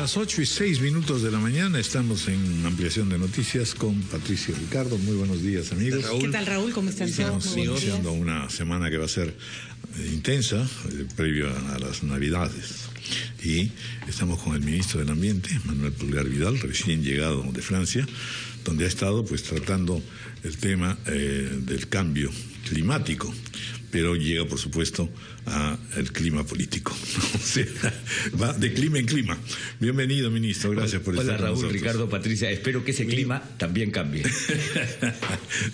Las 8:06 de la mañana estamos en ampliación de noticias con Patricia Ricardo. Muy buenos días, amigos. ¿Qué tal, Raúl? ¿Cómo están todos? Estamos iniciando una semana que va a ser intensa, previo a las Navidades. Y estamos con el ministro del Ambiente, Manuel Pulgar Vidal, recién llegado de Francia, donde ha estado pues tratando el tema del cambio climático, pero llega por supuesto al clima político. O sea, va de clima en clima. Bienvenido, ministro, gracias por estar con nosotros. Hola, Raúl, Ricardo, Patricia, espero que ese clima también cambie.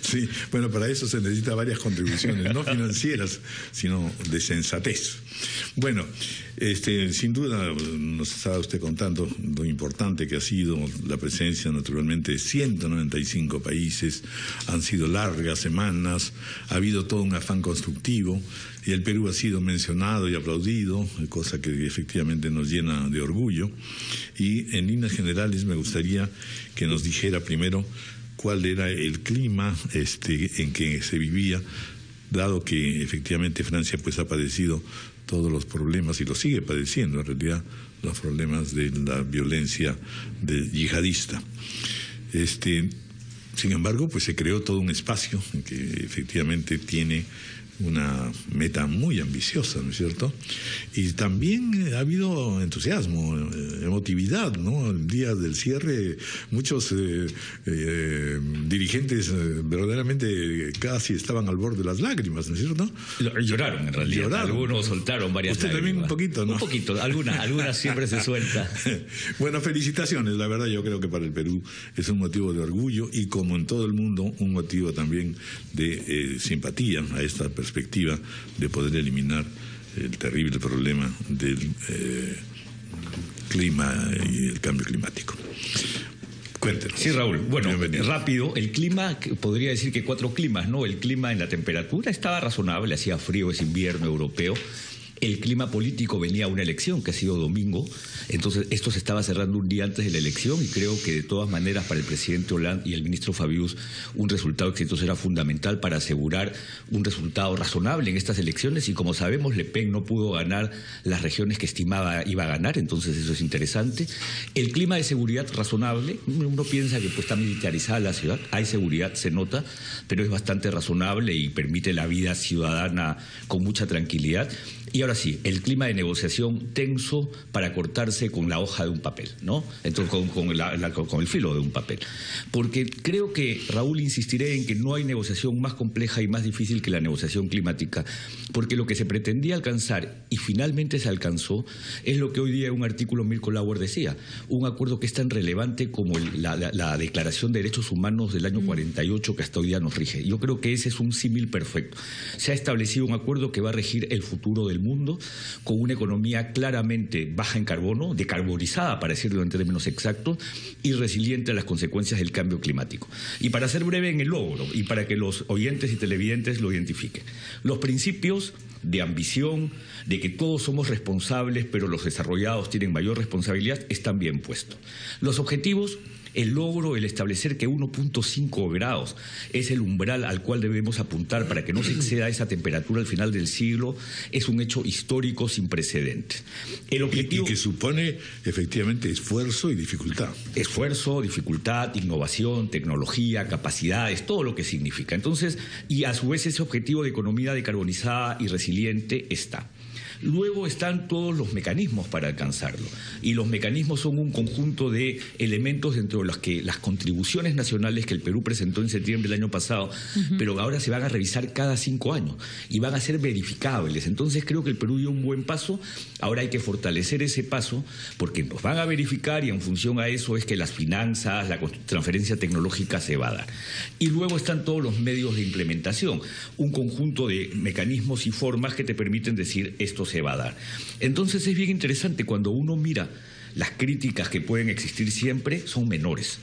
Sí, bueno, para eso se necesita varias contribuciones, no financieras, sino de sensatez. Bueno, sin duda nos estaba usted contando lo importante que ha sido la presencia, naturalmente, de 195 países. Han sido largas semanas, ha habido todo un afán constructivo y el Perú ha sido mencionado y aplaudido, cosa que efectivamente nos llena de orgullo. Y en líneas generales me gustaría que nos dijera primero cuál era el clima en que se vivía, dado que efectivamente Francia pues ha padecido todos los problemas y lo sigue padeciendo en realidad, los problemas de la violencia yihadista. Sin embargo, pues se creó todo un espacio que efectivamente tiene una meta muy ambiciosa, ¿no es cierto? Y también ha habido entusiasmo, emotividad, ¿no? El día del cierre, muchos dirigentes verdaderamente casi estaban al borde de las lágrimas, ¿no es cierto? Lloraron, en realidad. Lloraron. Algunos soltaron varias Usted lágrimas. También un poquito, ¿no? Un poquito, algunas siempre se suelta. Bueno, felicitaciones, la verdad yo creo que para el Perú es un motivo de orgullo y como en todo el mundo, un motivo también de simpatía a esta perspectiva de poder eliminar el terrible problema del clima y el cambio climático. Cuéntenos. Sí, Raúl. Bueno, rápido, el clima, podría decir que 4 climas, ¿no? El clima en la temperatura estaba razonable, hacía frío, es invierno europeo. El clima político venía a una elección que ha sido domingo, entonces esto se estaba cerrando un día antes de la elección y creo que de todas maneras para el presidente Hollande y el ministro Fabius un resultado exitoso era fundamental para asegurar un resultado razonable en estas elecciones y como sabemos Le Pen no pudo ganar las regiones que estimaba iba a ganar, entonces eso es interesante. El clima de seguridad razonable, uno piensa que pues está militarizada la ciudad, hay seguridad, se nota, pero es bastante razonable y permite la vida ciudadana con mucha tranquilidad. Y ahora sí, el clima de negociación tenso para cortarse con la hoja de un papel, ¿no? Entonces, con el filo de un papel. Porque creo que, Raúl, insistiré en que no hay negociación más compleja y más difícil que la negociación climática, porque lo que se pretendía alcanzar y finalmente se alcanzó es lo que hoy día un artículo Mirko Lauer decía, un acuerdo que es tan relevante como la Declaración de Derechos Humanos del año 48 que hasta hoy día nos rige. Yo creo que ese es un símil perfecto. Se ha establecido un acuerdo que va a regir el futuro del mundo, con una economía claramente baja en carbono, decarbonizada, para decirlo en términos exactos, y resiliente a las consecuencias del cambio climático. Y para ser breve en el logro, y para que los oyentes y televidentes lo identifiquen, los principios de ambición, de que todos somos responsables, pero los desarrollados tienen mayor responsabilidad, están bien puestos. Los objetivos, el logro, el establecer que 1.5 grados es el umbral al cual debemos apuntar para que no se exceda esa temperatura al final del siglo, es un hecho histórico sin precedentes. El objetivo, y que supone efectivamente esfuerzo y dificultad. Esfuerzo, dificultad, innovación, tecnología, capacidades, todo lo que significa. Entonces, y a su vez ese objetivo de economía decarbonizada y resiliente está. Luego están todos los mecanismos para alcanzarlo. Y los mecanismos son un conjunto de elementos dentro de los que las contribuciones nacionales que el Perú presentó en septiembre del año pasado, pero ahora se van a revisar cada 5 años y van a ser verificables. Entonces creo que el Perú dio un buen paso. Ahora hay que fortalecer ese paso porque nos van a verificar y en función a eso es que las finanzas, la transferencia tecnológica se va a dar. Y luego están todos los medios de implementación, un conjunto de mecanismos y formas que te permiten decir esto se va a dar. Entonces es bien interesante cuando uno mira las críticas que pueden existir siempre son menores,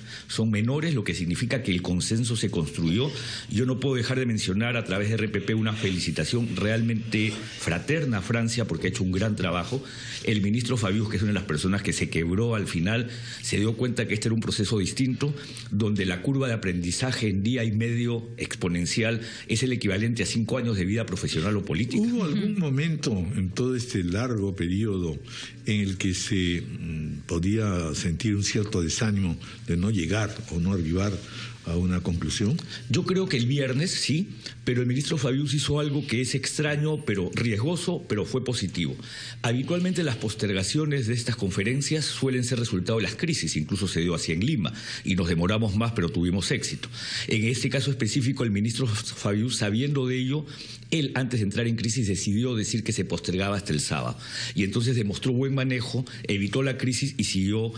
lo que significa que el consenso se construyó. Yo no puedo dejar de mencionar a través de RPP una felicitación realmente fraterna a Francia porque ha hecho un gran trabajo. El ministro Fabius, que es una de las personas que se quebró al final, se dio cuenta que este era un proceso distinto, donde la curva de aprendizaje en día y medio exponencial es el equivalente a 5 años de vida profesional o política. ¿Hubo algún momento en todo este largo periodo en el que se podía sentir un cierto desánimo de no llegar o no arribar a una conclusión? Yo creo que el viernes sí, pero el ministro Fabius hizo algo que es extraño, pero riesgoso, pero fue positivo. Habitualmente las postergaciones de estas conferencias suelen ser resultado de las crisis, incluso se dio así en Lima, y nos demoramos más, pero tuvimos éxito. En este caso específico, el ministro Fabius, sabiendo de ello, él, antes de entrar en crisis, decidió decir que se postergaba hasta el sábado. Y entonces demostró buen manejo, evitó la crisis y siguió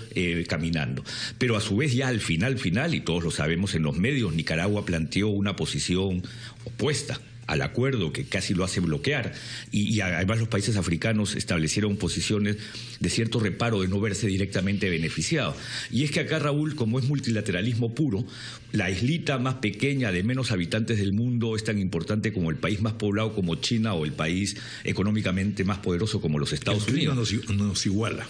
caminando. Pero a su vez, ya al final, y todos lo sabemos en los medios, Nicaragua planteó una posición opuesta al acuerdo, que casi lo hace bloquear, y además los países africanos establecieron posiciones de cierto reparo de no verse directamente beneficiados. Y es que acá, Raúl, como es multilateralismo puro, la islita más pequeña de menos habitantes del mundo es tan importante como el país más poblado como China o el país económicamente más poderoso como los Estados Unidos. El clima nos iguala.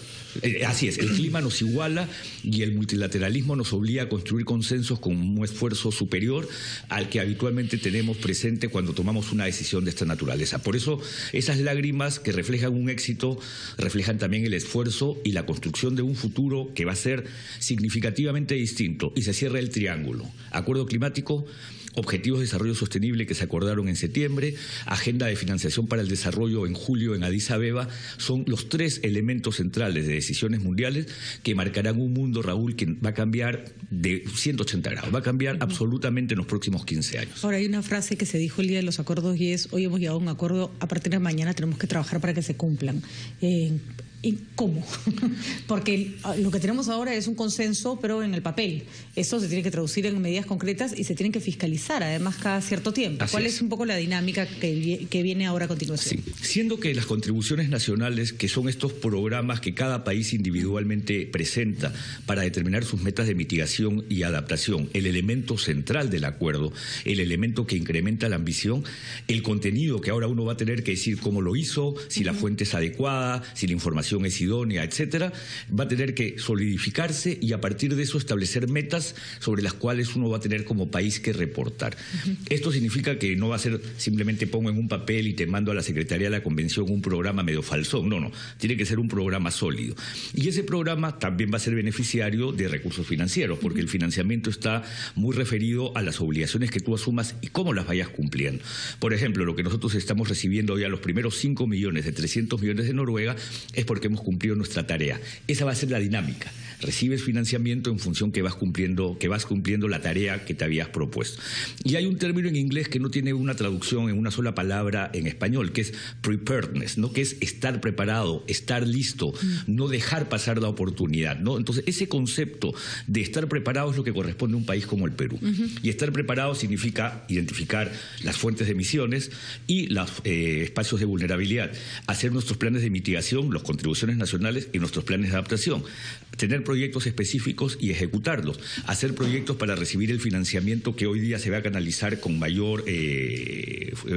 Así es, el clima nos iguala y el multilateralismo nos obliga a construir consensos con un esfuerzo superior al que habitualmente tenemos presente cuando tomamos una decisión de esta naturaleza. Por eso esas lágrimas que reflejan un éxito reflejan también el esfuerzo y la construcción de un futuro que va a ser significativamente distinto, y se cierra el triángulo: acuerdo climático, Objetivos de Desarrollo Sostenible que se acordaron en septiembre, Agenda de Financiación para el Desarrollo en julio en Addis Abeba. Son los tres elementos centrales de decisiones mundiales que marcarán un mundo, Raúl, que va a cambiar de 180 grados, va a cambiar absolutamente en los próximos 15 años. Ahora, hay una frase que se dijo el día de los acuerdos y es: hoy hemos llegado a un acuerdo, a partir de mañana tenemos que trabajar para que se cumplan. ¿Y cómo? Porque lo que tenemos ahora es un consenso, pero en el papel. Eso se tiene que traducir en medidas concretas y se tienen que fiscalizar, además, cada cierto tiempo. ¿Cuál es un poco la dinámica que viene ahora a continuación? Sí. Siendo que las contribuciones nacionales, que son estos programas que cada país individualmente presenta para determinar sus metas de mitigación y adaptación, el elemento central del acuerdo, el elemento que incrementa la ambición, el contenido que ahora uno va a tener que decir cómo lo hizo, si la fuente es adecuada, si la información es idónea, etcétera, va a tener que solidificarse y a partir de eso establecer metas sobre las cuales uno va a tener como país que reportar. Esto significa que no va a ser simplemente pongo en un papel y te mando a la Secretaría de la Convención un programa medio falsón, no, tiene que ser un programa sólido. Y ese programa también va a ser beneficiario de recursos financieros, porque el financiamiento está muy referido a las obligaciones que tú asumas y cómo las vayas cumpliendo. Por ejemplo, lo que nosotros estamos recibiendo ya, los primeros 5 millones de 300 millones de Noruega, es porque hemos cumplido nuestra tarea. Esa va a ser la dinámica. Recibes financiamiento en función que vas cumpliendo la tarea que te habías propuesto. Y hay un término en inglés que no tiene una traducción en una sola palabra en español, que es preparedness, ¿no? Que es estar preparado, estar listo, no dejar pasar la oportunidad, ¿no? Entonces, ese concepto de estar preparado es lo que corresponde a un país como el Perú. Y estar preparado significa identificar las fuentes de emisiones y los espacios de vulnerabilidad, hacer nuestros planes de mitigación, las contribuciones nacionales y nuestros planes de adaptación, tener proyectos específicos y ejecutarlos, hacer proyectos para recibir el financiamiento que hoy día se va a canalizar con mayor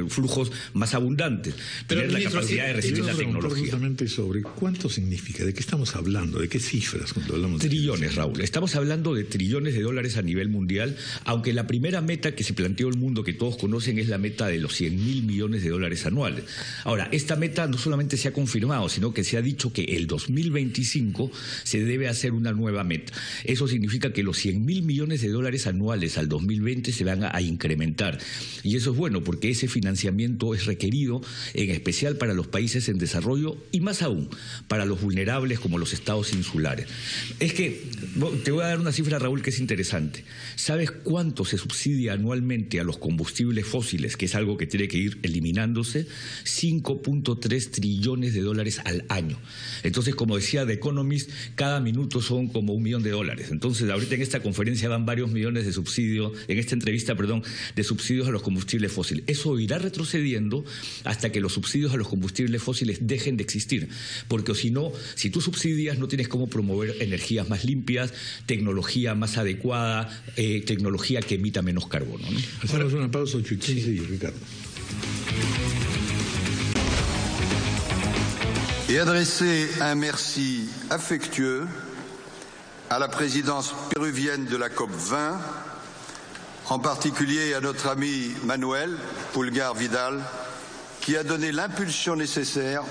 flujos más abundantes, tener la capacidad de recibir la tecnología. Justamente sobre cuánto significa, de qué estamos hablando, de qué cifras cuando hablamos de trillones, Raúl. Estamos hablando de trillones de dólares a nivel mundial, aunque la primera meta que se planteó el mundo, que todos conocen, es la meta de los 100.000 millones de dólares anuales. Ahora, esta meta no solamente se ha confirmado, sino que se ha dicho que el 2025 se debe hacer una nueva meta. Eso significa que los 100.000 millones de dólares anuales al 2020 se van a incrementar. Y eso es bueno porque ese financiamiento es requerido en especial para los países en desarrollo y más aún para los vulnerables como los estados insulares. Es que te voy a dar una cifra, Raúl, que es interesante. ¿Sabes cuánto se subsidia anualmente a los combustibles fósiles, que es algo que tiene que ir eliminándose? 5.3 trillones de dólares al año. Entonces, como decía The Economist, cada minuto son como $1 millón. Entonces, ahorita en esta conferencia van varios millones de subsidios, en esta entrevista, de subsidios a los combustibles fósiles. Eso irá retrocediendo hasta que los subsidios a los combustibles fósiles dejen de existir. Porque si no, si tú subsidias, no tienes cómo promover energías más limpias, tecnología más adecuada, tecnología que emita menos carbono, ¿no? Hacemos una pausa, Chuchis y Ricardo. Et adresser un merci affectueux à la présidence péruvienne de la COP20, en particulier à notre ami Manuel Pulgar Vidal, qui a donné l'impulsion nécessaire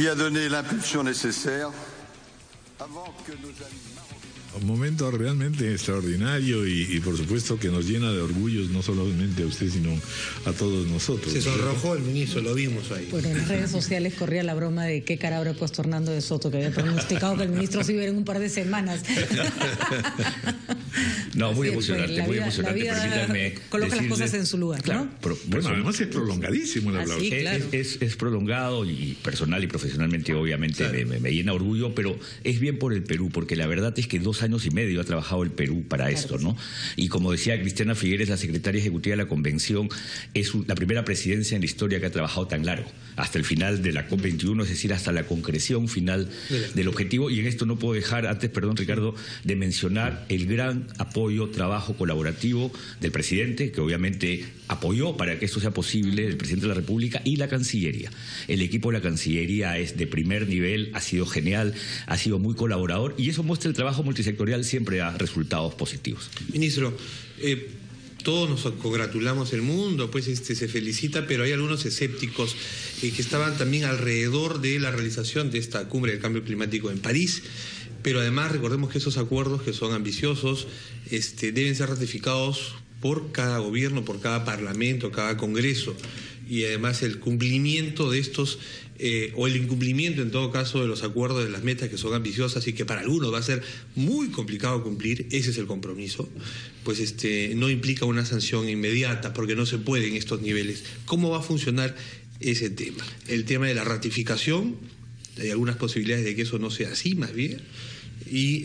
qui a donné l'impulsion nécessaire avant que nos amis... Un momento realmente extraordinario y por supuesto que nos llena de orgullos no solamente a usted sino a todos nosotros. Se sonrojó el ministro, lo vimos ahí. Bueno, en las redes sociales corría la broma de qué cara habrá puesto Hernando de Soto, que había pronosticado que el ministro se iba a ir en un par de semanas. No, muy Sí, emocionante, muy emocionante. La vida Permítanme coloca las cosas en su lugar, claro, ¿no? Bueno, además es prolongadísimo el aplauso. Sí, claro. Es prolongado y personal y profesionalmente obviamente Claro. me llena orgullo, pero es bien por el Perú, porque la verdad es que 2 años y medio ha trabajado el Perú para esto, ¿no? Y como decía Cristiana Figueres, la secretaria ejecutiva de la convención, es la primera presidencia en la historia que ha trabajado tan largo, hasta el final de la COP21, es decir, hasta la concreción final del objetivo. Y en esto no puedo dejar, antes, perdón Ricardo, de mencionar el gran apoyo, trabajo colaborativo del presidente, que obviamente apoyó para que esto sea posible, el presidente de la República y la Cancillería. El equipo de la Cancillería es de primer nivel, ha sido genial, ha sido muy colaborador y eso muestra el trabajo multisectorial siempre a resultados positivos. Ministro, todos nos congratulamos, el mundo pues se felicita, pero hay algunos escépticos que estaban también alrededor de la realización de esta cumbre del cambio climático en París. Pero además recordemos que esos acuerdos, que son ambiciosos, deben ser ratificados por cada gobierno, por cada parlamento, cada congreso, y además el cumplimiento de estos o el incumplimiento en todo caso de los acuerdos, de las metas que son ambiciosas y que para algunos va a ser muy complicado cumplir, ese es el compromiso, pues no implica una sanción inmediata porque no se puede en estos niveles. ¿Cómo va a funcionar ese tema? El tema de la ratificación, hay algunas posibilidades de que eso no sea así más bien, y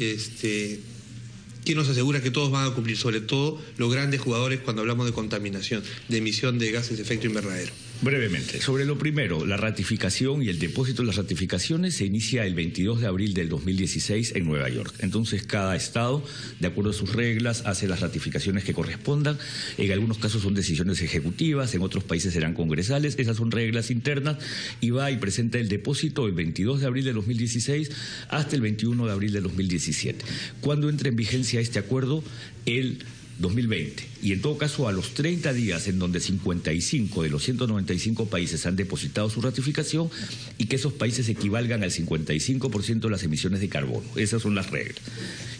¿quién nos asegura que todos van a cumplir? Sobre todo los grandes jugadores cuando hablamos de contaminación, de emisión de gases de efecto invernadero. Brevemente, sobre lo primero, la ratificación y el depósito de las ratificaciones se inicia el 22 de abril del 2016 en Nueva York. Entonces, cada estado, de acuerdo a sus reglas, hace las ratificaciones que correspondan. En algunos casos son decisiones ejecutivas, en otros países serán congresales. Esas son reglas internas y va y presenta el depósito el 22 de abril del 2016 hasta el 21 de abril del 2017. Cuando entre en vigencia este acuerdo, el 2020, y en todo caso a los 30 días en donde 55 de los 195 países han depositado su ratificación y que esos países equivalgan al 55% de las emisiones de carbono. Esas son las reglas.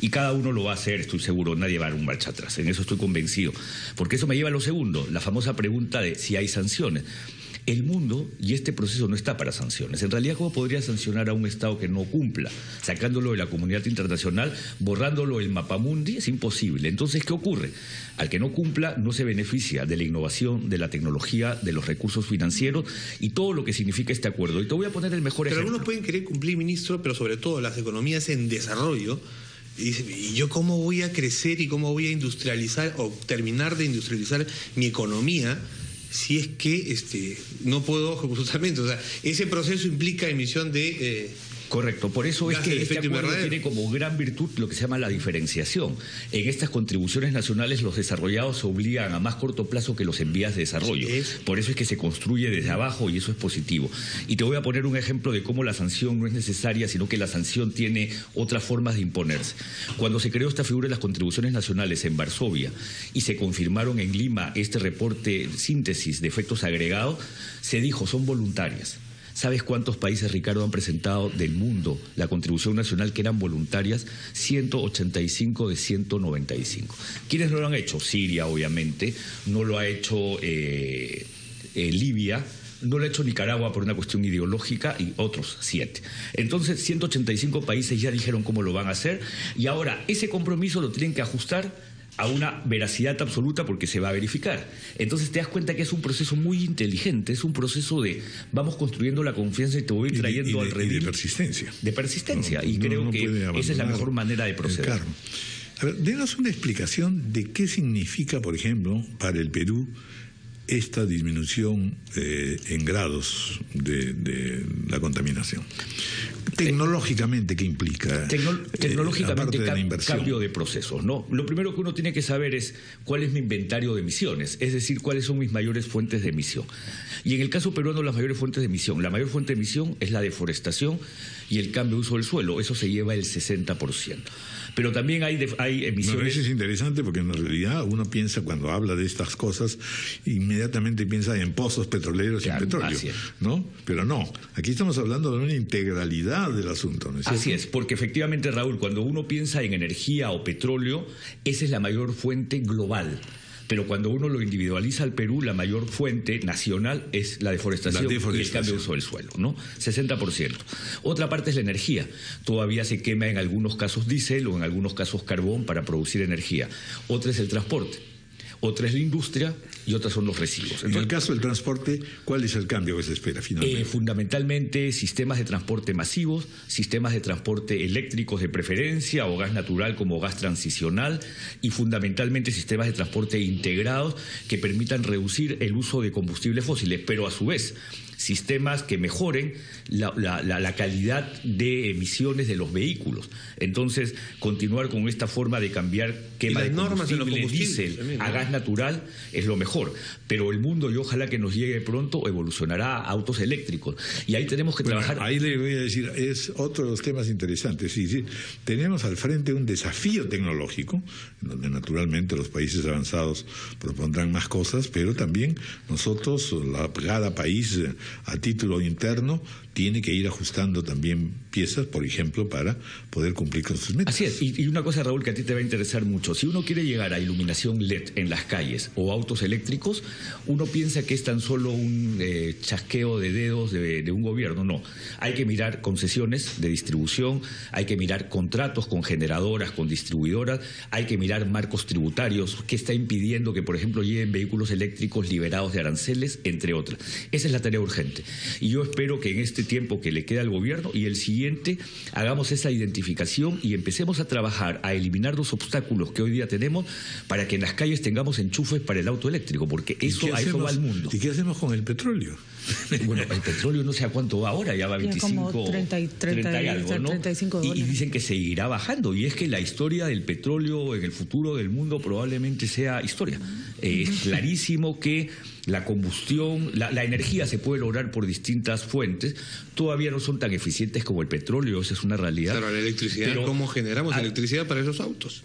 Y cada uno lo va a hacer, estoy seguro, nadie va a dar un marcha atrás. En eso estoy convencido. Porque eso me lleva a lo segundo, la famosa pregunta de si hay sanciones. El mundo y este proceso no está para sanciones. En realidad, ¿cómo podría sancionar a un Estado que no cumpla? Sacándolo de la comunidad internacional, borrándolo del mapamundi, es imposible. Entonces, ¿qué ocurre? Al que no cumpla no se beneficia de la innovación, de la tecnología, de los recursos financieros y todo lo que significa este acuerdo. Y te voy a poner el mejor ejemplo. Pero algunos pueden querer cumplir, ministro, pero sobre todo las economías en desarrollo. ¿Y yo cómo voy a crecer y cómo voy a industrializar o terminar de industrializar mi economía si es que no puedo justamente? O sea, ese proceso implica emisión de... Correcto, por eso es que este acuerdo tiene como gran virtud lo que se llama la diferenciación. En estas contribuciones nacionales los desarrollados se obligan a más corto plazo que los en vías de desarrollo. Por eso es que se construye desde abajo y eso es positivo. Y te voy a poner un ejemplo de cómo la sanción no es necesaria, sino que la sanción tiene otras formas de imponerse. Cuando se creó esta figura de las contribuciones nacionales en Varsovia y se confirmaron en Lima este reporte síntesis de efectos agregados, se dijo son voluntarias. ¿Sabes cuántos países, Ricardo, han presentado del mundo la contribución nacional que eran voluntarias? 185 de 195. ¿Quiénes no lo han hecho? Siria, obviamente. No lo ha hecho Libia. No lo ha hecho Nicaragua por una cuestión ideológica y otros 7. Entonces, 185 países ya dijeron cómo lo van a hacer y ahora ese compromiso lo tienen que ajustar a una veracidad absoluta porque se va a verificar. Entonces te das cuenta que es un proceso muy inteligente, es un proceso de vamos construyendo la confianza y te voy trayendo al redil. Y de persistencia. De persistencia, y creo que esa es la mejor manera de proceder. A ver, denos una explicación de qué significa, por ejemplo, para el Perú esta disminución en grados de la contaminación. Tecnológicamente, ¿qué implica? Tecnológicamente, cambio de procesos, ¿no? Lo primero que uno tiene que saber es cuál es mi inventario de emisiones, es decir, cuáles son mis mayores fuentes de emisión. Y en el caso peruano, las mayores fuentes de emisión. La mayor fuente de emisión es la deforestación y el cambio de uso del suelo. Eso se lleva el 60%. Pero también hay emisiones... Eso es interesante porque en realidad uno piensa cuando habla de estas cosas inmediatamente piensa en pozos petroleros y en petróleo, ¿no? Pero no, aquí estamos hablando de una integralidad del asunto, ¿no es cierto? Así es, porque efectivamente, Raúl, cuando uno piensa en energía o petróleo, esa es la mayor fuente global. Pero cuando uno lo individualiza al Perú, la mayor fuente nacional es la deforestación, y el cambio de uso del suelo, ¿no? 60%. Otra parte es la energía. Todavía se quema en algunos casos diésel o en algunos casos carbón para producir energía. Otra es el transporte. Otra es la industria y otras son los residuos. Entonces, en el caso del transporte, ¿cuál es el cambio que se espera finalmente? Fundamentalmente sistemas de transporte masivos, sistemas de transporte eléctricos de preferencia o gas natural como gas transicional y fundamentalmente sistemas de transporte integrados que permitan reducir el uso de combustibles fósiles, pero a su vez sistemas que mejoren la calidad de emisiones de los vehículos. Entonces, continuar con esta forma de cambiar quema de combustible diésel a gas natural es lo mejor. Pero el mundo, y ojalá que nos llegue pronto, evolucionará a autos eléctricos. Y ahí tenemos que trabajar. Ahí le voy a decir, es otro de los temas interesantes. Sí, tenemos al frente un desafío tecnológico, donde naturalmente los países avanzados propondrán más cosas, pero también nosotros, cada país a título interno, tiene que ir ajustando también piezas, por ejemplo, para poder cumplir con sus metas. Así es, y una cosa, Raúl, que a ti te va a interesar mucho. Si uno quiere llegar a iluminación LED en las calles o autos eléctricos, uno piensa que es tan solo un chasqueo de dedos de un gobierno. No, hay que mirar concesiones de distribución, hay que mirar contratos con generadoras, con distribuidoras, hay que mirar marcos tributarios, que está impidiendo que, por ejemplo, lleguen vehículos eléctricos liberados de aranceles, entre otras. Esa es la tarea urgente. Y yo espero que en este tiempo que le queda al gobierno y el siguiente hagamos esa identificación y empecemos a trabajar, a eliminar los obstáculos que hoy día tenemos para que en las calles tengamos enchufes para el auto eléctrico, porque eso va al mundo. ¿Y qué hacemos con el petróleo? Bueno, el petróleo no sé a cuánto va ahora, ya va a 25, como 30 y algo, ¿no? 35 y dicen que seguirá bajando, y es que la historia del petróleo en el futuro del mundo probablemente sea historia. Es clarísimo que la combustión, la energía se puede lograr por distintas fuentes, todavía no son tan eficientes como el petróleo, esa es una realidad. Claro, la electricidad, pero, ¿cómo generamos electricidad para esos autos?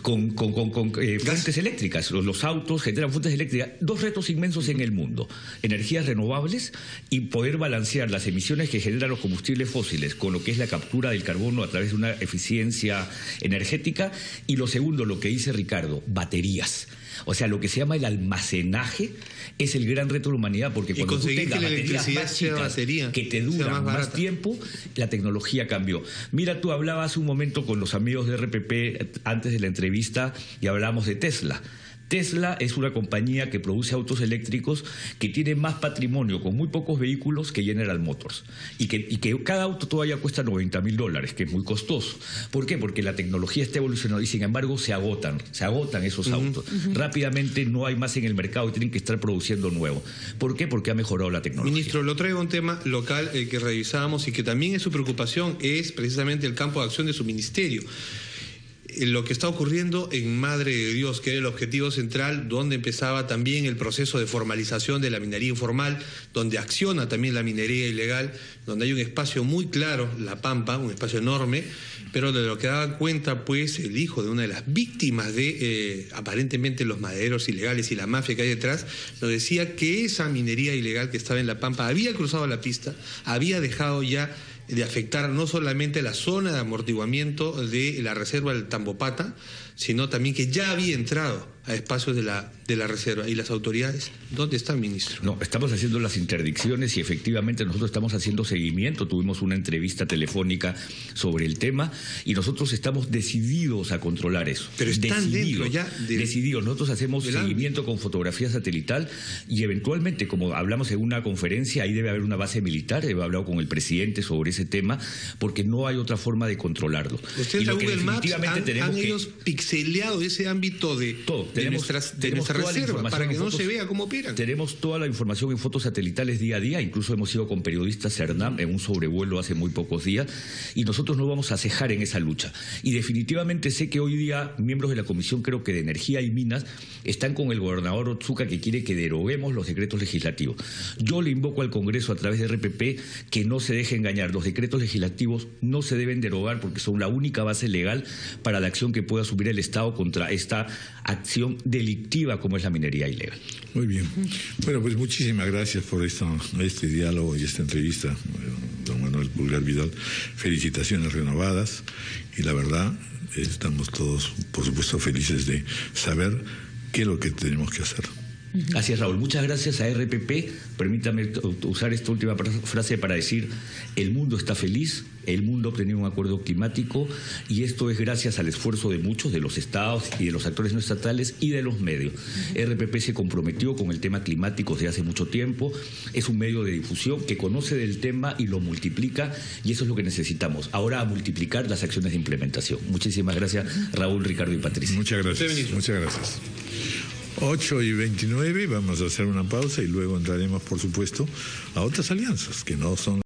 Con fuentes eléctricas. Los autos generan fuentes eléctricas. Dos retos inmensos en el mundo: energías renovables y poder balancear las emisiones que generan los combustibles fósiles con lo que es la captura del carbono a través de una eficiencia energética. Y lo segundo, lo que dice Ricardo, baterías. O sea, lo que se llama el almacenaje es el gran reto de la humanidad, porque cuando tú tengas baterías más chicas que te duran más tiempo, la tecnología cambió. Mira, tú hablabas un momento con los amigos de RPP antes de la entrevista y hablábamos de Tesla. Tesla es una compañía que produce autos eléctricos que tiene más patrimonio con muy pocos vehículos que General Motors y que cada auto todavía cuesta $90,000, que es muy costoso. ¿Por qué? Porque la tecnología está evolucionando y sin embargo se agotan esos autos. Rápidamente no hay más en el mercado y tienen que estar produciendo nuevo. ¿Por qué? Porque ha mejorado la tecnología. Ministro, lo traigo a un tema local que revisábamos y que también es su preocupación, es precisamente el campo de acción de su ministerio. Lo que está ocurriendo en Madre de Dios, que era el objetivo central, donde empezaba también el proceso de formalización de la minería informal, donde acciona también la minería ilegal, donde hay un espacio muy claro, La Pampa, un espacio enorme, pero de lo que daba cuenta, pues, el hijo de una de las víctimas de, aparentemente, los madereros ilegales y la mafia que hay detrás, nos decía que esa minería ilegal que estaba en La Pampa había cruzado la pista, había dejado ya de afectar no solamente la zona de amortiguamiento de la reserva del Tambopata, sino también que ya había entrado a espacios de la reserva. ¿Y las autoridades? ¿Dónde están, ministro? No, estamos haciendo las interdicciones y efectivamente nosotros estamos haciendo seguimiento. Tuvimos una entrevista telefónica sobre el tema y nosotros estamos decididos a controlar eso. Pero están dentro ya decididos. Nosotros hacemos seguimiento con fotografía satelital y eventualmente, como hablamos en una conferencia, ahí debe haber una base militar. He hablado con el presidente sobre ese tema porque no hay otra forma de controlarlo. Ustedes en Google Maps han ellos pixeleado ese ámbito de nuestra reserva para que no se vea cómo operan. Tenemos toda la información en fotos satelitales día a día, incluso hemos ido con periodistas CERNAM en un sobrevuelo hace muy pocos días y nosotros no vamos a cejar en esa lucha. Y definitivamente sé que hoy día miembros de la Comisión, creo que de Energía y Minas, están con el gobernador Otsuka que quiere que deroguemos los decretos legislativos. Yo le invoco al Congreso a través de RPP que no se deje engañar. Los decretos legislativos no se deben derogar porque son la única base legal para la acción que pueda asumir el Estado contra esta acción acción delictiva como es la minería ilegal. Muy bien. Bueno, pues muchísimas gracias por este diálogo y esta entrevista, don Manuel Pulgar Vidal. Felicitaciones renovadas y la verdad estamos todos, por supuesto, felices de saber qué es lo que tenemos que hacer. Así es, Raúl. Muchas gracias a RPP. Permítame usar esta última frase para decir: el mundo está feliz, el mundo ha obtenido un acuerdo climático y esto es gracias al esfuerzo de muchos, de los estados y de los actores no estatales y de los medios. RPP se comprometió con el tema climático desde hace mucho tiempo, es un medio de difusión que conoce del tema y lo multiplica, y eso es lo que necesitamos. Ahora a multiplicar las acciones de implementación. Muchísimas gracias, Raúl, Ricardo y Patricia. Muchas gracias. Muchas gracias. 8:29, vamos a hacer una pausa y luego entraremos, por supuesto, a otras alianzas que no son